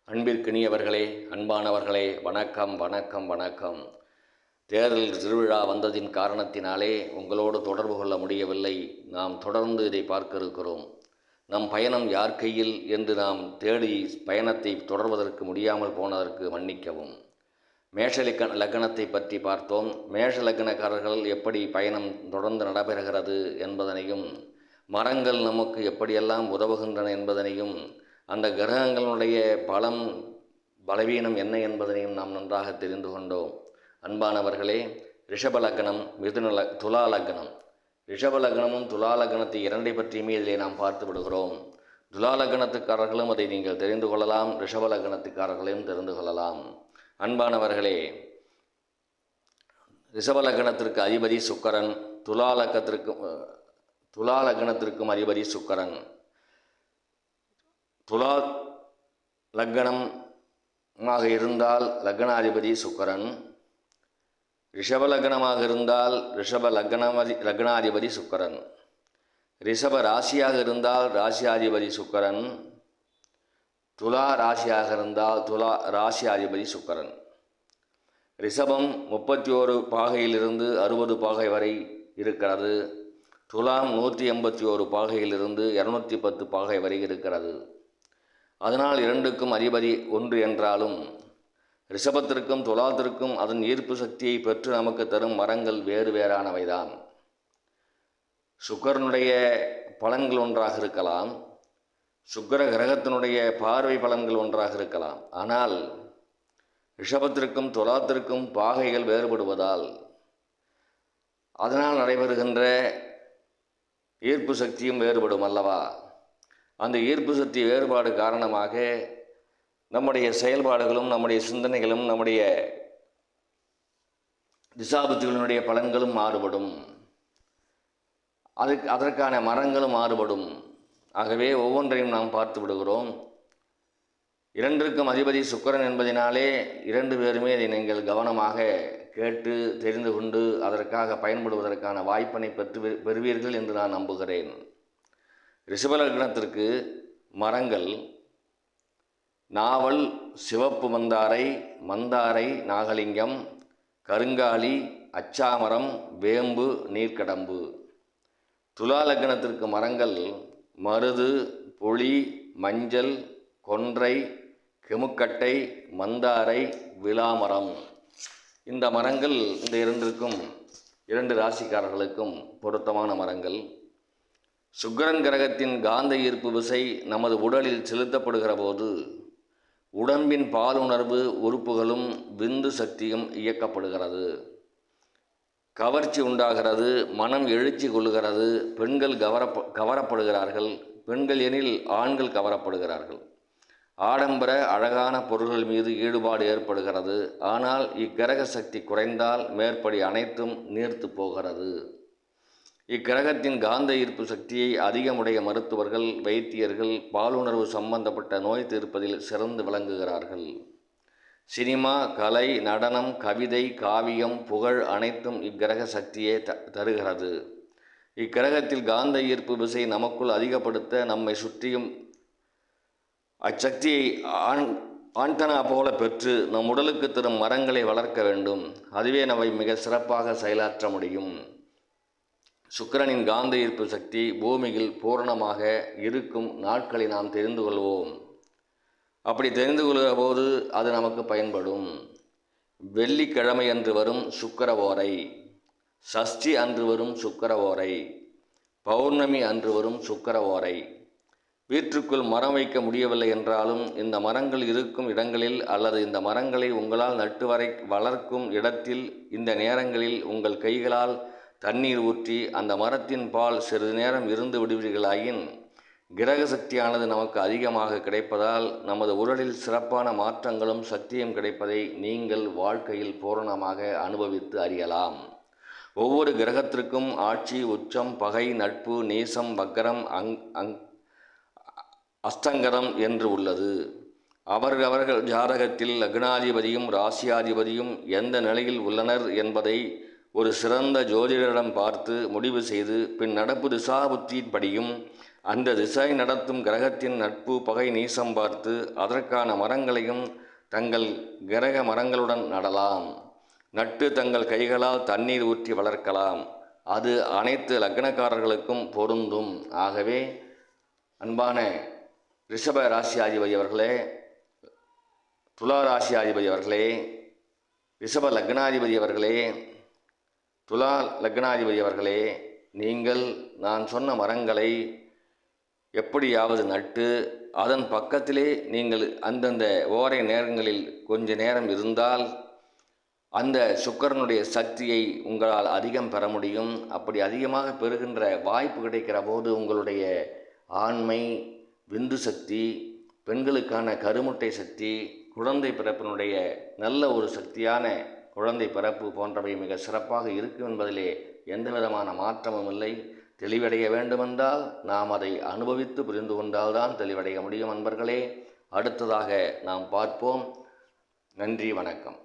அன்பிற்கினியவர்களே, அன்பானவர்களே, வணக்கம் வணக்கம் வணக்கம். தேர்தல் திருவிழா வந்ததின் காரணத்தினாலே உங்களோடு தொடர்பு கொள்ள முடியவில்லை. நாம் தொடர்ந்து இதை பார்க்க இருக்கிறோம். நம் பயணம் யார் கையில் என்று நாம் தேடி பயணத்தை தொடர்வதற்கு முடியாமல் போனதற்கு மன்னிக்கவும். மேஷ லக்னத்தை பற்றி பார்த்தோம். மேஷ லக்னக்காரர்கள் எப்படி பயணம் தொடர்ந்து நடைபெறுகிறது என்பதனையும், மரங்கள் நமக்கு எப்படியெல்லாம் உதவுகின்றன என்பதனையும், அந்த கிரகங்களுடைய பலம் பலவீனம் என்ன என்பதனையும் நாம் நன்றாக தெரிந்து கொண்டோம். அன்பானவர்களே, ரிஷப லக்னம், துலா லக்னம். ரிஷப லக்னமும் துலா லக்னத்தை இரண்டை பற்றியுமே இதிலே நாம் பார்த்து விடுகிறோம். துலா லக்னத்துக்காரர்களும் அதை நீங்கள் தெரிந்து கொள்ளலாம், ரிஷப லக்னத்துக்காரர்களையும் தெரிந்து கொள்ளலாம். அன்பானவர்களே, ரிஷப லக்னத்திற்கு அதிபதி சுக்கிரன், துலா லக்னத்திற்கும் அதிபதி சுக்கிரன். துலா லக்னமாக இருந்தால் லக்னாதிபதி சுக்கிரன், ரிஷப லக்னமாக இருந்தால் ரிஷப லக்னாதிபதி சுக்கிரன், ரிஷப ராசியாக இருந்தால் ராசியாதிபதி சுக்கிரன், துலா ராசியாக இருந்தால் துலா ராசியாதிபதி சுக்கிரன். ரிஷபம் 31 பாகையிலிருந்து 60 பாகை வரை இருக்கிறது. துலாம் 181 பாகையிலிருந்து 210 பாகை வரை இருக்கிறது. அதனால் இரண்டுக்கும் அதிபதி ஒன்று என்றாலும் ரிஷபத்திற்கும் துலாத்திற்கும் அதன் ஈர்ப்பு சக்தியை பெற்று நமக்கு தரும் மரங்கள் வேறு வேறானவைதான். சுக்கிரனுடைய பலன்கள் ஒன்றாக இருக்கலாம், சுக்கிர கிரகத்தினுடைய பார்வை பலன்கள் ஒன்றாக இருக்கலாம். ஆனால் ரிஷபத்திற்கும் துலாத்திற்கும் பாகைகள் வேறுபடுவதால் அதனால் நடைபெறுகின்ற ஈர்ப்பு சக்தியும் வேறுபடும் அல்லவா? அந்த ஈர்ப்பு சக்தி வேறுபாடு காரணமாக நம்முடைய செயல்பாடுகளும் நம்முடைய சிந்தனைகளும் நம்முடைய திசாபுத்திகளினுடைய பலன்களும் மாறுபடும். அதற்கான மரங்களும் மாறுபடும். ஆகவே ஒவ்வொன்றையும் நாம் பார்த்து விடுகிறோம். இரண்டிற்கும் அதிபதி சுக்கிரன் என்பதினாலே இரண்டு பேருமே இதை நீங்கள் கவனமாக கேட்டு தெரிந்து கொண்டு அதற்காக பயன்படுவதற்கான வாய்ப்பினை பெறுவீர்கள் என்று நான் நம்புகிறேன். ரிஷப லக்னத்திற்கு மரங்கள் நாவல், சிவப்பு மந்தாரை, நாகலிங்கம், கருங்காலி, அச்சாமரம், வேம்பு, நீர்க்கடம்பு. துலா லக்னத்திற்கு மரங்கள் மருது, புளி, மஞ்சள், கொன்றை, கெமுக்கட்டை, மந்தாரை, விளாமரம். இந்த மரங்கள் இந்த இரண்டு ராசிக்காரர்களுக்கும் பொருத்தமான மரங்கள். சுக்கிரன் கிரகத்தின் காந்த ஈர்ப்பு விசை நமது உடலில் செலுத்தப்படுகிற போது உடம்பின் பாலுணர்வு உறுப்புகளும் விந்து சக்தியும் இயக்கப்படுகிறது. கவர்ச்சி உண்டாகிறது, மனம் எழுச்சி கொள்ளுகிறது, பெண்கள் கவரப்படுகிறார்கள், பெண்கள் எனில் ஆண்கள் கவரப்படுகிறார்கள். ஆடம்பர அழகான பொருள்கள் மீது ஈடுபாடு ஏற்படுகிறது. ஆனால் இக்கிரக சக்தி குறைந்தால் மேற்படி அனைத்தும் நீர்த்து போகிறது. இக்கிரகத்தின் காந்த ஈர்ப்பு சக்தியை அதிகமுடைய மருத்துவர்கள், வைத்தியர்கள் பாலுணர்வு சம்பந்தப்பட்ட நோய் தீர்ப்பதில் சிறந்து விளங்குகிறார்கள். சினிமா, கலை, நடனம், கவிதை, காவியம், புகழ் அனைத்தும் இக்கிரக சக்தியே தருகிறது. இக்கிரகத்தில் காந்த ஈர்ப்பு விசை நமக்குள் அதிகப்படுத்த நம்மை சுற்றியும் அச்சக்தியை ஆண்டனா போல பெற்று நம் உடலுக்கு தரும் மரங்களை வளர்க்க வேண்டும். அதுவே நம்மை மிக சிறப்பாக செயலாற்ற முடியும். சுக்கிரனின் காந்த ஈர்ப்பு சக்தி பூமியில் பூரணமாக இருக்கும் நாட்களை நாம் தெரிந்து கொள்வோம். அப்படி தெரிந்து கொள்கிற போது அது நமக்கு பயன்படும். வெள்ளிக்கிழமை அன்று வரும் சுக்கிர ஓரை, சஷ்டி அன்று வரும் சுக்கிர ஓரை, பௌர்ணமி அன்று வரும் சுக்கிர ஓரை. வீட்டுக்குள் மரம் வைக்க முடியவில்லை என்றாலும் இந்த மரங்கள் இருக்கும் இடங்களில் அல்லது இந்த மரங்களை உங்களால் நட்டு வளர்க்கும் இடத்தில் இந்த நேரங்களில் உங்கள் கைகளால் தண்ணீர் ஊற்றி அந்த மரத்தின் பால் சிறிது நேரம் இருந்து விடுவீர்களாயின் கிரக சக்தியானது நமக்கு அதிகமாக கிடைப்பதால் நமது உடலில் சிறப்பான மாற்றங்களும் சக்தியும் கிடைப்பதை நீங்கள் வாழ்க்கையில் பூரணமாக அனுபவித்து அறியலாம். ஒவ்வொரு கிரகத்திற்கும் ஆட்சி, உச்சம், பகை, நட்பு, நீசம், வக்கரம், அஸ்தங்கரம் என்று உள்ளது. அவர்கள் ஜாதகத்தில் லக்னாதிபதியும் ராசியாதிபதியும் எந்த நிலையில் உள்ளனர் என்பதை ஒரு சிறந்த ஜோதிடரிடம் பார்த்து முடிவு செய்து பின் நடப்பு திசாபுத்தியின்படியும் அந்த திசை நடத்தும் கிரகத்தின் நட்பு பகை நீசம் பார்த்து அதற்கான மரங்களையும் தங்கள் கிரக மரங்களுடன் நடலாம். நட்டு தங்கள் கைகளால் தண்ணீர் ஊற்றி வளர்க்கலாம். அது அனைத்து லக்னக்காரர்களுக்கும் பொருந்தும். ஆகவே அன்பான ரிஷப ராசியாதிபதி அவர்களே, துலா ராசியாதிபதி அவர்களே, ரிஷப லக்னாதிபதி அவர்களே, துலா லக்னாதிபதி அவர்களே, நீங்கள் நான் சொன்ன மரங்களை எப்படியாவது நட்டு அதன் பக்கத்திலே நீங்கள் அந்தந்த ஓரை நேரங்களில் கொஞ்ச நேரம் இருந்தால் அந்த சுக்கிரனுடைய சக்தியை உங்களால் அதிகம் பெற முடியும். அப்படி அதிகமாக பெறுகின்ற வாய்ப்பு கிடைக்கிற போது உங்களுடைய ஆண்மை, விந்து சக்தி, பெண்களுக்கான கருமுட்டை சக்தி, குழந்தை பிறப்பினுடைய நல்ல ஒரு சக்தியான குழந்தை பிறப்பு போன்றவை மிக சிறப்பாக இருக்கும் என்பதிலே எந்த விதமான மாற்றமும் இல்லை. தெளிவடைய வேண்டுமென்றால் நாம் அதை அனுபவித்து புரிந்து கொண்டால்தான் தெளிவடைய முடியும். நண்பர்களே, அடுத்ததாக நாம் பார்ப்போம். நன்றி, வணக்கம்.